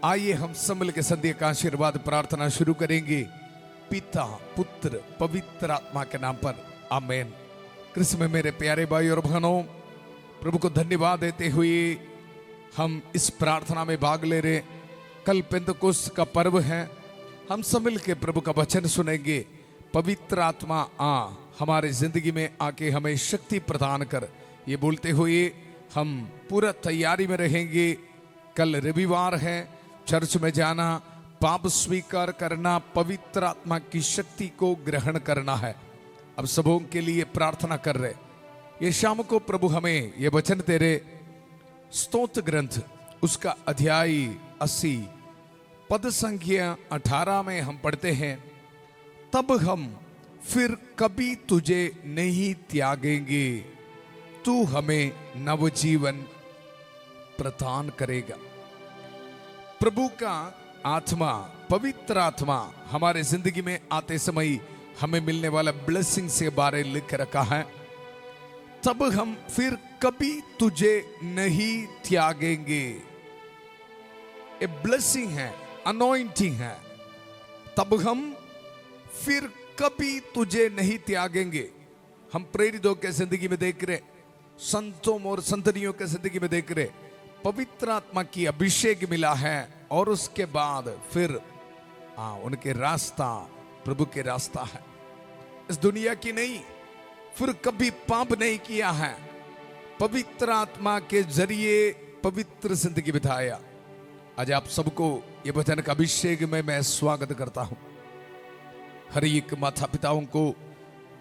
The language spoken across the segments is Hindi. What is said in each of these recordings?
आइए हम सब मिल के संध्या का आशीर्वाद प्रार्थना शुरू करेंगे। पिता पुत्र पवित्र आत्मा के नाम पर आमेन। कृष्ण में मेरे प्यारे भाई और बहनों, प्रभु को धन्यवाद देते हुए हम इस प्रार्थना में भाग ले रहे। कल पेंतकोस्त का पर्व है। हम सब मिल के प्रभु का वचन सुनेंगे। पवित्र आत्मा आ हमारे जिंदगी में आके हमें शक्ति प्रदान कर, ये बोलते हुए हम पूरा तैयारी में रहेंगे। कल रविवार है, चर्च में जाना, पाप स्वीकार करना, पवित्र आत्मा की शक्ति को ग्रहण करना है। अब सबों के लिए प्रार्थना कर रहे। ये शाम को प्रभु हमें ये वचन दे रहे। स्तोत्र ग्रंथ उसका अध्याय 80 पद संख्या 18 में हम पढ़ते हैं, तब हम फिर कभी तुझे नहीं त्यागेंगे, तू हमें नवजीवन प्रदान करेगा। प्रभु का आत्मा, पवित्र आत्मा हमारे जिंदगी में आते समय हमें मिलने वाला ब्लेसिंग से बारे लिख रखा है। तब हम फिर कभी तुझे नहीं त्यागेंगे। ए ब्लेसिंग है, अनॉइंटिंग है। तब हम फिर कभी तुझे नहीं त्यागेंगे। हम प्रेरितों के जिंदगी में देख रहे, संतों और संतनियों के जिंदगी में देख रहे, पवित्र आत्मा की अभिषेक मिला है और उसके बाद फिर उनके रास्ता प्रभु के रास्ता है, इस दुनिया की नहीं। फिर कभी पाप नहीं किया है, पवित्र आत्मा के जरिए पवित्र जिंदगी बिताया। आज आप सबको ये वचन का अभिषेक में मैं स्वागत करता हूं। हर एक माता पिताओं को,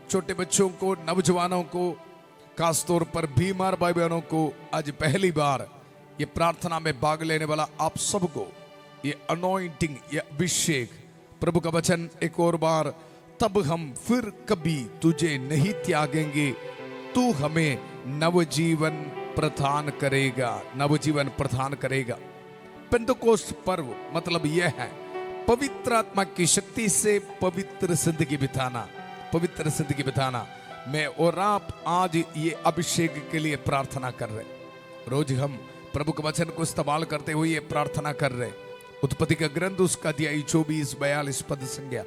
छोटे बच्चों को, नौजवानों को, खासतौर पर बीमार भाई बहनों को आज पहली बार ये प्रार्थना में भाग लेने वाला आप सबको ये अनॉइंटिंग, ये अभिषेक, प्रभु का वचन एक और बार, तब हम फिर कभी तुझे नहीं त्यागेंगे, तू हमें नवजीवन प्रदान करेगा, नवजीवन प्रदान करेगा। पेंतकोस्त पर्व मतलब यह है पवित्र आत्मा की शक्ति से पवित्र जिंदगी बिताना, पवित्र जिंदगी बिताना। मैं और आप आज ये अभिषेक के लिए प्रार्थना कर रहे। रोज हम प्रभु के वचन को इस्तेमाल करते हुए ये प्रार्थना कर रहे। उत्पत्ति का ग्रंथ उसका अध्याय 24-42 पद संज्ञा,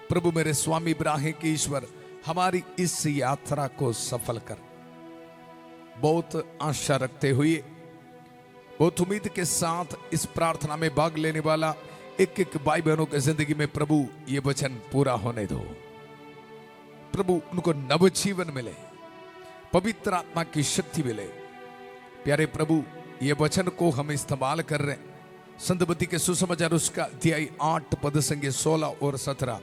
प्रभु मेरे स्वामी इब्राहिम के ईश्वर हमारी इस यात्रा को सफल कर। बहुत आशा रखते हुए, बहुत उम्मीद के साथ इस प्रार्थना में भाग लेने वाला एक एक भाई बहनों के जिंदगी में प्रभु ये वचन पूरा होने दो। प्रभु उनको नवजीवन मिले, पवित्र आत्मा की शक्ति मिले। प्यारे प्रभु, ये वचन को हम इस्तेमाल कर रहे हैं। संतबत्ती के सुसमाचार उसका अध्याय 8 पद संख्या 16 और 17,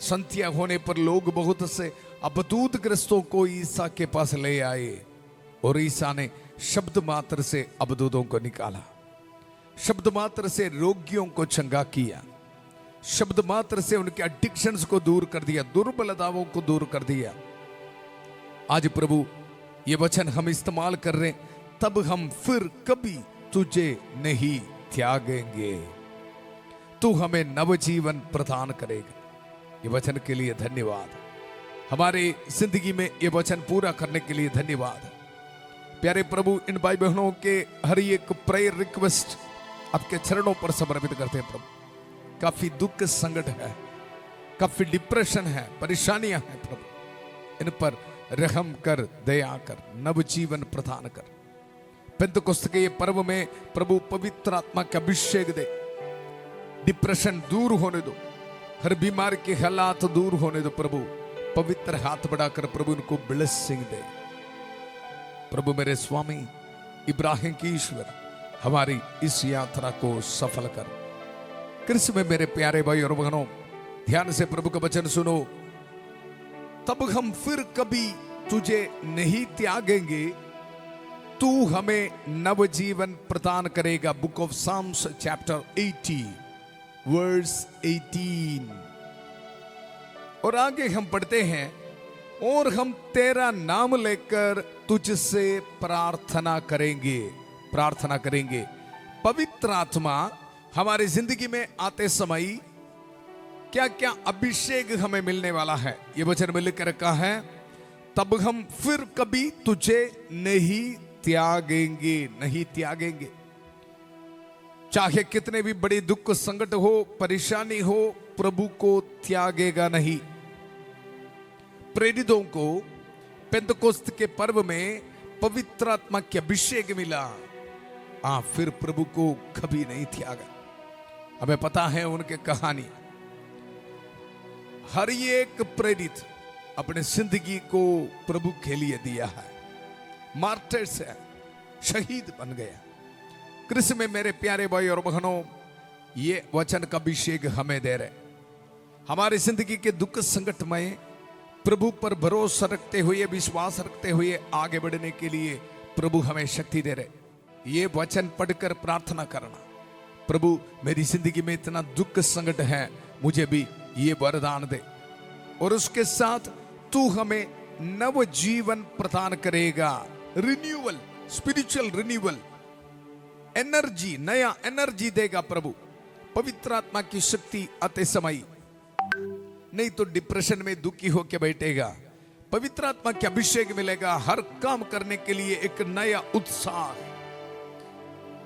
संध्या होने पर लोग बहुत से अबदूत ग्रस्तों को ईसा के पास ले आए और ईसा ने शब्द मात्र से अबदूतों को निकाला, शब्द मात्र से रोगियों को चंगा किया, शब्द मात्र से उनके एडिक्शंस को दूर कर दिया, दुर्बलताओं को दूर कर दिया। आज प्रभु ये वचन हम इस्तेमाल कर रहे हैं, तब हम फिर कभी तुझे नहीं त्यागेंगे, तू हमें नवजीवन प्रदान करेगा। ये वचन के लिए धन्यवाद। हमारे जिंदगी में ये वचन पूरा करने के लिए धन्यवाद। प्यारे प्रभु, इन भाई बहनों के हर एक प्रेयर रिक्वेस्ट आपके चरणों पर समर्पित करते हैं। प्रभु, काफी दुख संकट है, काफी डिप्रेशन है, परेशानियां हैं। प्रभु, इन पर रहम कर, दया कर, नवजीवन प्रदान कर। पेंतकोस्त के ये पर्व में प्रभु पवित्र आत्मा का अभिषेक दे, डिप्रेशन दूर होने दो, हर बीमार के हालात दूर होने दो। प्रभु पवित्र हाथ बढ़ाकर प्रभु इनको ब्लेसिंग दे। प्रभु मेरे स्वामी इब्राहिम की ईश्वर हमारी इस यात्रा को सफल कर। कृष्ण में मेरे प्यारे भाई और बहनों, ध्यान से प्रभु का वचन सुनो। तब हम फिर कभी तुझे नहीं त्यागेंगे, तू हमें नवजीवन प्रदान करेगा। Book of Psalms chapter 80 verse 18। और आगे हम पढ़ते हैं, और हम तेरा नाम लेकर तुझसे प्रार्थना करेंगे, प्रार्थना करेंगे। पवित्र आत्मा हमारी जिंदगी में आते समय क्या क्या अभिषेक हमें मिलने वाला है, ये वचन में लिख रखा है। तब हम फिर कभी तुझे नहीं त्यागेंगे, नहीं त्यागेंगे। चाहे कितने भी बड़े दुख संकट हो, परेशानी हो, प्रभु को त्यागेगा नहीं। प्रेरितों को पेंतकोस्त के पर्व में पवित्र आत्मा के अभिषेक मिला, फिर प्रभु को कभी नहीं त्यागा। हमें पता है उनके कहानी। हर एक प्रेरित अपने जिंदगी को प्रभु के लिए दिया है, मार्टर से शहीद बन गया। कृष्ण में मेरे प्यारे भाई और बहनों, ये वचन का अभिषेक हमें दे रहे। हमारी जिंदगी के दुख संकट में प्रभु पर भरोसा रखते हुए, विश्वास रखते हुए आगे बढ़ने के लिए प्रभु हमें शक्ति दे रहे। ये वचन पढ़कर प्रार्थना करना, प्रभु मेरी जिंदगी में इतना दुख संकट है, मुझे भी ये वरदान दे, और उसके साथ तू हमें नव जीवन प्रदान करेगा। रिन्यूअल, स्पिरिचुअल रिन्यूअल, एनर्जी, नया एनर्जी देगा प्रभु। पवित्र आत्मा की शक्ति आते समय, नहीं तो डिप्रेशन में दुखी होकर बैठेगा। पवित्र आत्मा के अभिषेक मिलेगा, हर काम करने के लिए एक नया उत्साह।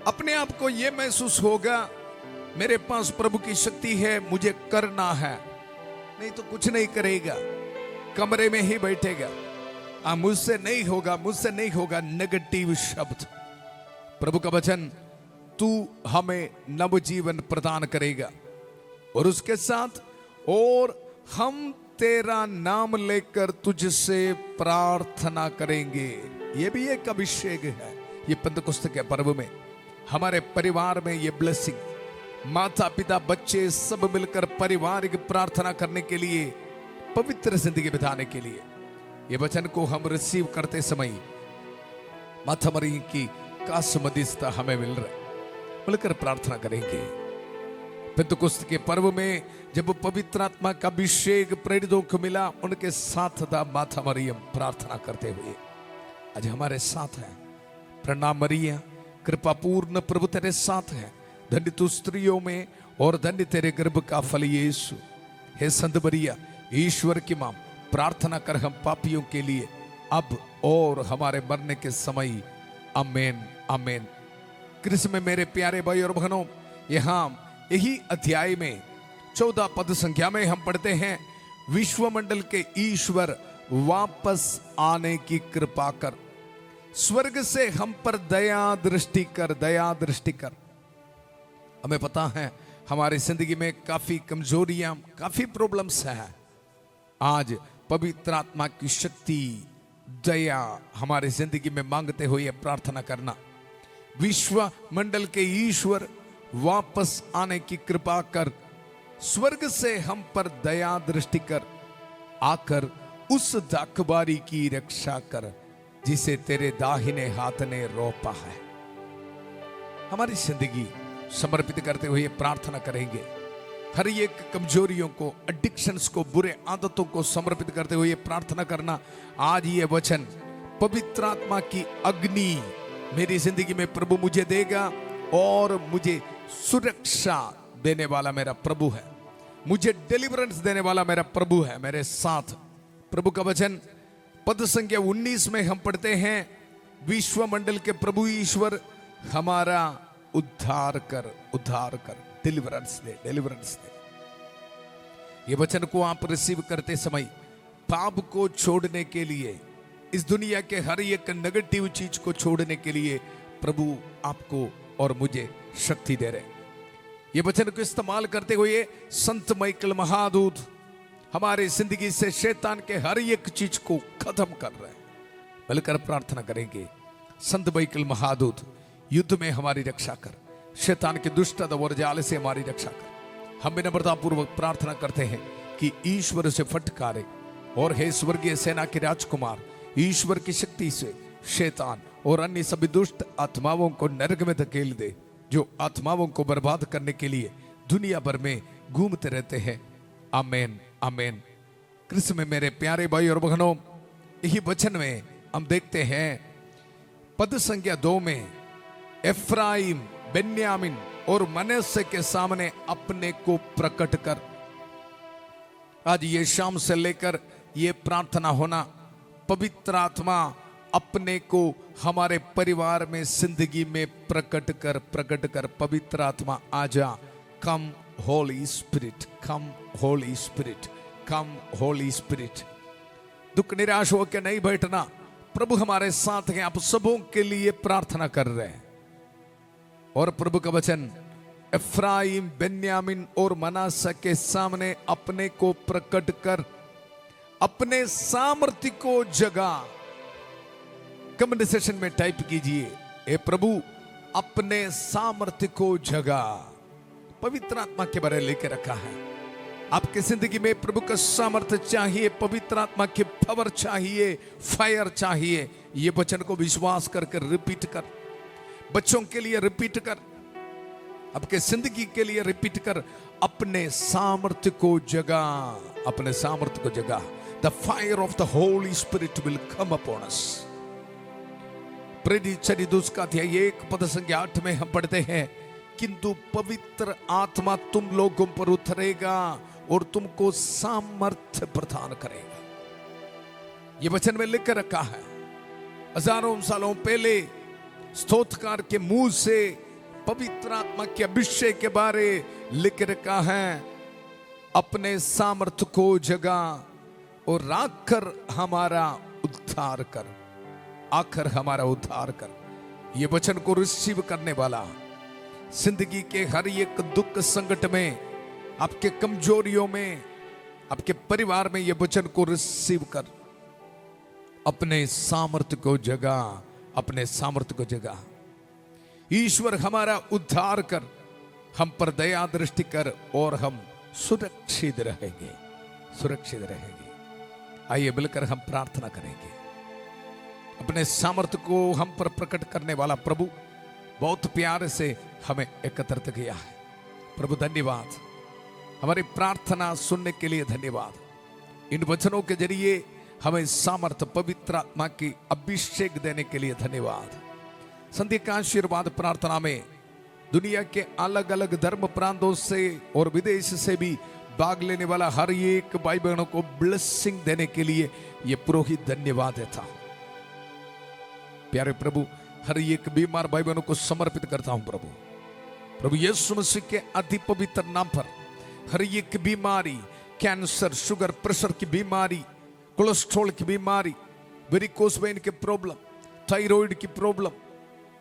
अपने आप को यह महसूस होगा, मेरे पास प्रभु की शक्ति है, मुझे करना है। नहीं तो कुछ नहीं करेगा, कमरे में ही बैठेगा। मुझसे नहीं होगा, मुझसे नहीं होगा, नेगेटिव शब्द। प्रभु का वचन, तू हमें नव जीवन प्रदान करेगा, और उसके साथ और हम तेरा नाम लेकर तुझसे प्रार्थना करेंगे। यह भी एक अभिषेक है। ये पेंतकोस्त के पर्व में हमारे परिवार में ये ब्लेसिंग, माता पिता बच्चे सब मिलकर पारिवारिक प्रार्थना करने के लिए, पवित्र जिंदगी बिताने के लिए, ये वचन को हम रिसीव करते समय माता मरियम की काश मध्यस्थता हमें मिल रहा है। मिलकर प्रार्थना करेंगे। पेंतकोस्त के पर्व में जब पवित्र आत्मा का अभिषेक प्रेरितों को मिला, उनके साथ था माता मरियम प्रार्थना करते हुए। आज हमारे साथ है। प्रणाम मरिया, कृपा पूर्ण प्रभु तेरे साथ है, धन्य तू स्त्रियों में और धन्य तेरे गर्भ का फल यीशु। हे संत मरिया, ईश्वर की मां, प्रार्थना कर हम पापियों के लिए, अब और हमारे मरने के समय। आमेन, आमेन। कृष्ण में मेरे प्यारे भाई और बहनों, यहां यही अध्याय में 14 पद संख्या में हम पढ़ते हैं, विश्वमंडल के ईश्वर वापस आने की कृपा कर, स्वर्ग से हम पर दया दृष्टि कर, दया दृष्टि कर। हमें पता है हमारी जिंदगी में काफी कमजोरियां, काफी प्रॉब्लम्स हैं। आज पवित्र आत्मा की शक्ति, दया हमारी जिंदगी में मांगते हुए प्रार्थना करना। विश्व मंडल के ईश्वर वापस आने की कृपा कर, स्वर्ग से हम पर दया दृष्टि कर, आकर उस दाखबारी की रक्षा कर जिसे तेरे दाहिने हाथ ने रोपा है। हमारी जिंदगी समर्पित करते हुए प्रार्थना करेंगे। हर एक कमजोरियों को, एडिक्शंस को, बुरे आदतों को समर्पित करते हुए प्रार्थना करना। आज ये वचन, पवित्र आत्मा की अग्नि मेरी जिंदगी में प्रभु मुझे देगा, और मुझे सुरक्षा देने वाला मेरा प्रभु है, मुझे डिलीवरेंस देने वाला मेरा प्रभु है मेरे साथ। प्रभु का वचन पद संख्या 19 में हम पढ़ते हैं, विश्व मंडल के प्रभु ईश्वर हमारा उद्धार कर, उद्धार कर, डिलीवरेंस दे, डिलीवरेंस दे। ये वचन को आप रिसीव करते समय पाप को छोड़ने के लिए, इस दुनिया के हर एक नेगेटिव चीज को छोड़ने के लिए प्रभु आपको और मुझे शक्ति दे रहे। ये वचन को इस्तेमाल करते हुए संत माइकल महादूत हमारे जिंदगी से शैतान के हर एक चीज को खत्म कर रहे हैं। मिलकर प्रार्थना करेंगे। संत माइकल महादूत, युद्ध में हमारी रक्षा कर, शैतान के दुष्ट और जाल से हमारी रक्षा कर। हम विनम्रतापूर्वक प्रार्थना करते हैं कि ईश्वर से फटकारे, और हे स्वर्गीय सेना के राजकुमार, ईश्वर की शक्ति से शैतान और अन्य सभी दुष्ट आत्माओं को नरक में धकेल दे, जो आत्माओं को बर्बाद करने के लिए दुनिया भर में घूमते रहते हैं। आमेन, आमेन। कृष्ण में मेरे प्यारे भाई और बहनों, यही वचन में हम देखते हैं पद संख्या 2 में, एफ्राइम, बेन्यामीन और मनश्शे के सामने अपने को प्रकट कर। आज ये शाम से लेकर ये प्रार्थना होना, पवित्र आत्मा अपने को हमारे परिवार में, जिंदगी में प्रकट कर। पवित्र आत्मा आजा। कम होली स्पिरिट, कम होली स्पिरिट, कम होली स्पिरिट। दुख निराश होकर नहीं बैठना, प्रभु हमारे साथ हैं। आप सबों के लिए प्रार्थना कर रहे हैं। और प्रभु का वचन, एफ्राइम, बेन्यामीन और मनासा के सामने अपने को प्रकट कर, अपने सामर्थ्य को जगा। कमेंट सेशन में टाइप कीजिए, ए प्रभु अपने सामर्थ्य को जगा। पवित्र आत्मा के बारे में लेकर रखा है। आपकी जिंदगी में प्रभु का सामर्थ्य चाहिए, पवित्र आत्मा की पावर चाहिए, फायर चाहिए। ये वचन को विश्वास करके रिपीट कर, बच्चों के लिए रिपीट कर, आपके जिंदगी के लिए रिपीट कर। अपने सामर्थ्य को जगा, अपने सामर्थ्य को जगा। The fire of the Holi spirit will come upon us. प्रेरित चरित उसका अध्याय 1 पद संख्या 8 में हम पढ़ते हैं, किंतु पवित्र आत्मा तुम लोगों पर उतरेगा और तुमको सामर्थ्य प्रदान करेगा। यह वचन में लिख रखा है। हजारों सालों पहले स्तोत्रकार के मुंह से पवित्र आत्मा के अभिषेक के बारे लिख रखा है, अपने सामर्थ्य को जगा और राखकर हमारा उद्धार कर, आकर हमारा उद्धार कर। ये वचन को रिसीव करने वाला जिंदगी के हर एक दुख संकट में, आपके कमजोरियों में, आपके परिवार में, ये वचन को रिसीव कर। अपने सामर्थ्य को जगा, अपने सामर्थ्य को जगा। ईश्वर हमारा उद्धार कर, हम पर दया दृष्टि कर और हम सुरक्षित रहेंगे, सुरक्षित रहेंगे। आइए मिलकर हम प्रार्थना करेंगे। अपने सामर्थ्य को हम पर प्रकट करने वाला प्रभु बहुत प्यार से हमें एकत्रित किया है। प्रभु धन्यवाद, हमारी प्रार्थना सुनने के लिए धन्यवाद। इन वचनों के जरिए हमें सामर्थ्य, पवित्र आत्मा की अभिषेक देने के लिए धन्यवाद। संध्या का आशीर्वाद प्रार्थना में दुनिया के अलग अलग धर्म प्रांतों से और विदेश से भी भाग लेने वाला हर एक भाई बहनों को ब्लेसिंग देने के लिए ये पुरोहित धन्यवाद देता हूं। प्यारे प्रभु, हर एक बीमार भाई बहनों को समर्पित करता हूं। प्रभु यीशु मसीह के अति पवित्र नाम पर हर एक बीमारी, कैंसर, शुगर, प्रेशर की बीमारी, कोलेस्ट्रॉल की बीमारी, वेरिकोस वेन के प्रॉब्लम, थायराइड की प्रॉब्लम,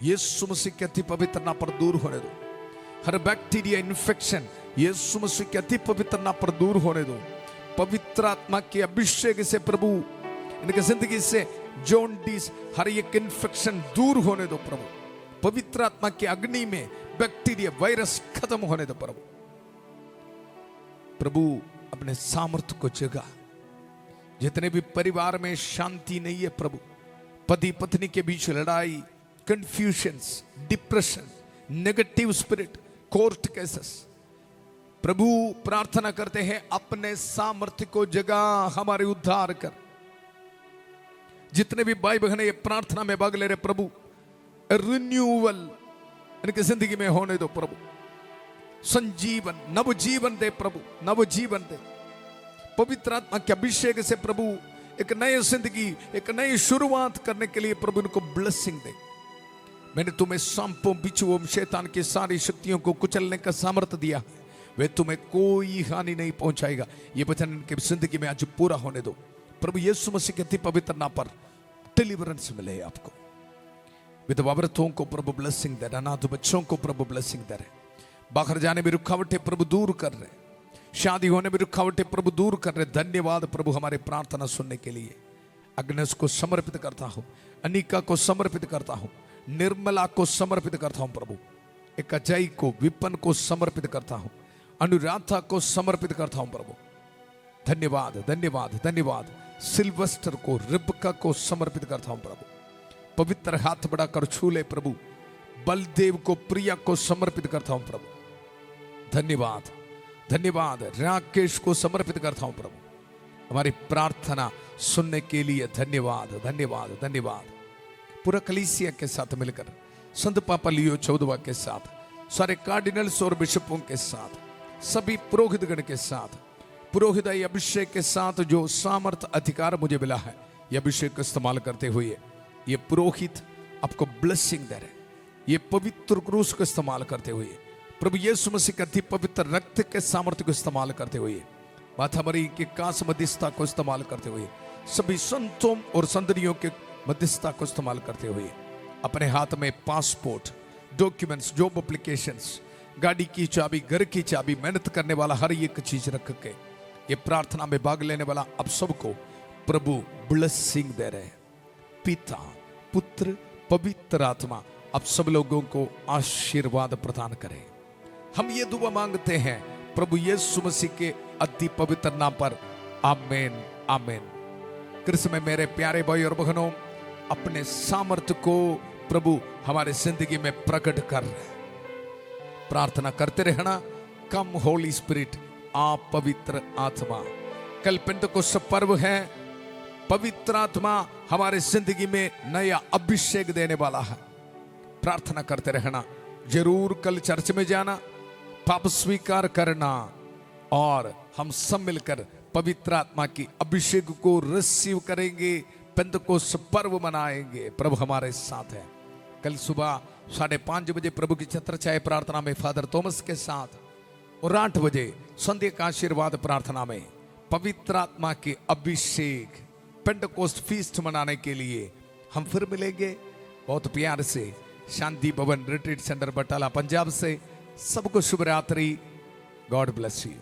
यीशु मसीह के अति पवित्र नाम पर दूर होने दो। हर बैक्टीरिया इन्फेक्शन यीशु मसीह के अति पवित्र नाम पर दूर होने दो। पवित्र आत्मा के अभिषेक से प्रभु इनके जिंदगी से जॉन्डिस, हर एक इन्फेक्शन दूर होने दो प्रभु। पवित्र आत्मा की अग्नि में बैक्टीरिया, वायरस खत्म होने दो प्रभु। अपने सामर्थ्य को जगा। जितने भी परिवार में शांति नहीं है प्रभु, पति पत्नी के बीच लड़ाई, confusions, depression, negative spirit, court cases, प्रभु प्रार्थना करते हैं अपने सामर्थ्य को जगा, हमारे उद्धार कर। जितने भी भाई बहन ये प्रार्थना में भाग ले रहे प्रभु, रिन्यूअल इनकी जिंदगी में होने दो प्रभु। संजीवन, नवजीवन दे प्रभु, नवजीवन दे। पवित्र आत्मा के अभिषेक से प्रभु एक नई जिंदगी, एक नई शुरुआत करने के लिए प्रभु इनको ब्लेसिंग दे। मैंने तुम्हें सांपों, बिच्छुओं, शैतान की सारी शक्तियों को कुचलने का सामर्थ्य दिया, वे तुम्हें कोई हानि नहीं पहुंचाएगा। ये वचन इनके जिंदगी में आज पूरा होने दो प्रभु। यीशु मसीह के अति पवित्र नाम पर डिलीवरेंस मिले आपको। विधवा औरतों को प्रभु ब्लेसिंग दे रहे, अनाथ बच्चों को प्रभु ब्लेसिंग दे रहे, बाहर जाने में रुकावटें प्रभु दूर कर रहे, शादी होने में रुकावटें प्रभु दूर कर रहे। धन्यवाद प्रभु हमारे प्रार्थना सुनने के लिए। अग्नेस को समर्पित करता हूं, अनिका को समर्पित करता हूं, निर्मला को समर्पित करता हूं प्रभु। एक अजय को, विपन को समर्पित करता हूं, अनुराधा को समर्पित करता हूं प्रभु। धन्यवाद धन्यवाद धन्यवाद। सिल्वेस्टर को, रिबका को समर्पित करता हूं प्रभु। पवित्र हाथ बढ़ाकर छू ले प्रभु। बलदेव को, प्रिया को समर्पित करता हूं प्रभु। धन्यवाद धन्यवाद। राकेश को समर्पित करता हूं प्रभु। हमारी प्रार्थना सुनने के लिए धन्यवाद धन्यवाद धन्यवाद। पूरा कलीसिया के साथ मिलकर, संत पापा लियो चौदवा के साथ, सारे कार्डिनल्स और बिशपों के साथ, सभी पुरोहितगण के साथ, पुरोहिताई अभिषेक के साथ जो सामर्थ अधिकार मुझे मिला है, यह अभिषेक का इस्तेमाल करते हुए ये पुरोहित आपको ब्लेसिंग दे रहे, ये पवित्र क्रूस को इस्तेमाल करते हुए, प्रभु यीशु मसीह के अति पवित्र रक्त के सामर्थ्य को इस्तेमाल करते हुए, माथा मरी के कांस मध्यस्थता को इस्तेमाल करते हुए, सभी संतों और संतरियों के मध्यस्थता को इस्तेमाल करते हुए, अपने हाथ में पासपोर्ट, डॉक्यूमेंट्स, जॉब एप्लीकेशंस, गाड़ी की चाबी, घर की चाबी, मेहनत करने वाला हर एक चीज रख के ये प्रार्थना में भाग लेने वाला अब सबको प्रभु ब्लेसिंग दे रहे हैं। पिता, पुत्र, पवित्र आत्मा अब सब लोगों को आशीर्वाद प्रदान करे। हम ये दुआ मांगते हैं प्रभु यीशु मसीह के अति पवित्र नाम पर, आमीन आमीन। कृष्ण में मेरे प्यारे भाई और बहनों, अपने सामर्थ्य को प्रभु हमारे जिंदगी में प्रकट कर रहे, प्रार्थना करते रहना। कम होली स्पिरिट, आप पवित्र आत्मा। कल पेंटेकोस्त पर्व है, पवित्र आत्मा हमारे जिंदगी में नया अभिषेक देने वाला है। प्रार्थना करते रहना, जरूर कल चर्च में जाना, पाप स्वीकार करना और हम सब मिलकर पवित्र आत्मा की अभिषेक को रिसीव करेंगे, पेंटेकोस्त पर्व मनाएंगे। प्रभु हमारे साथ है। कल सुबह 5:30 बजे प्रभु की छत्र छाया प्रार्थना में फादर थॉमस के साथ, और 8 बजे संध्या का आशीर्वाद प्रार्थना में पवित्र आत्मा के अभिषेक पेंटेकोस्ट फीस्ट मनाने के लिए हम फिर मिलेंगे। बहुत प्यार से शांति भवन रिट्रीट सेंटर बटाला पंजाब से सबको शुभ रात्रि। God bless you.